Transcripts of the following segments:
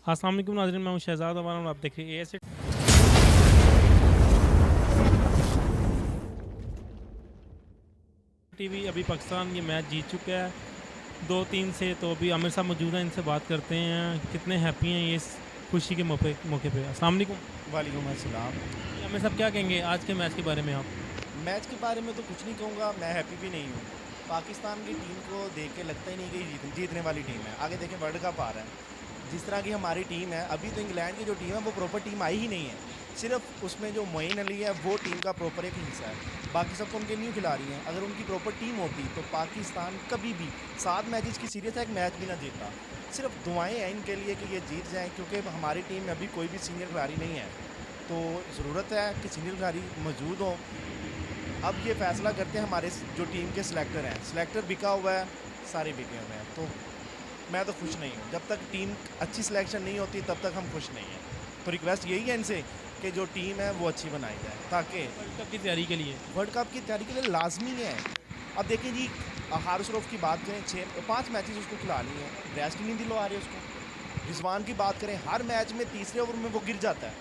अस्सलाम वालेकुम नाज़रीन, मैं हूं शहजाद अमान और आप देख रहे हैं एएसए टीवी। अभी पाकिस्तान ये मैच जीत चुका है 2-3 से। तो अभी आमिर साहब मौजूद हैं, इनसे बात करते हैं कितने हैप्पी हैं ये इस खुशी के मौके पे। अस्सलाम वालेकुम वालेकुम अस्सलाम। जी। आमिर साहब क्या कहेंगे आज के मैच के बारे में आप? मैच के बारे में तो कुछ नहीं कहूँगा, मैं हैप्पी भी नहीं हूँ। पाकिस्तान की टीम को देख के लगता ही नहीं कि ये जीतने वाली टीम है। आगे देखें, वर्ल्ड कप आ रहा है। जिस तरह की हमारी टीम है, अभी तो इंग्लैंड की जो टीम है वो प्रॉपर टीम आई ही नहीं है। सिर्फ उसमें जो मोइन अली है वो टीम का प्रॉपर एक हिस्सा है, बाकी सब तो उनके न्यू खिलाड़ी हैं। अगर उनकी प्रॉपर टीम होती तो पाकिस्तान कभी भी 7 मैचेस की सीरीज़ है, एक मैच भी ना जीता। सिर्फ दुआएं हैं इनके लिए कि ये जीत जाएं, क्योंकि हमारी टीम में अभी कोई भी सीनियर खिलाड़ी नहीं है। तो ज़रूरत है कि सीनियर खिलाड़ी मौजूद हों। अब ये फ़ैसला करते हैं हमारे जो टीम के सिलेक्टर हैं। सिलेक्टर बिका हुआ है, सारे बिके हुए हैं। तो मैं तो खुश नहीं हूँ। जब तक टीम अच्छी सिलेक्शन नहीं होती तब तक हम खुश नहीं हैं। तो रिक्वेस्ट यही है इनसे कि जो टीम है वो अच्छी बनाई जाए, ताकि वर्ल्ड कप की तैयारी के लिए। वर्ल्ड कप की तैयारी के लिए लाजमी है। अब देखिए जी, हारिस रऊफ की बात करें, 5 मैचेस उसको खिला लिए हैं, रेस्ट ही नहीं दिलवा रहे उसको। रिजवान की बात करें, हर मैच में तीसरे ओवर में वो गिर जाता है,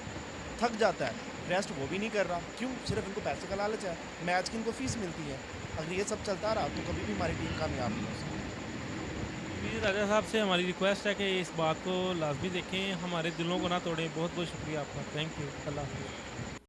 थक जाता है, रेस्ट वो भी नहीं कर रहा। क्यों? सिर्फ इनको पैसे का लालच है, मैच की इनको फीस मिलती है। अगर ये सब चलता रहा तो कभी भी हमारी टीम कामयाब नहीं हो सकती। मीर राजा साहब से हमारी रिक्वेस्ट है कि इस बात को लाजमी देखें, हमारे दिलों को ना तोड़ें। बहुत बहुत शुक्रिया आपका, थैंक यू, अल्लाह हाफिज़।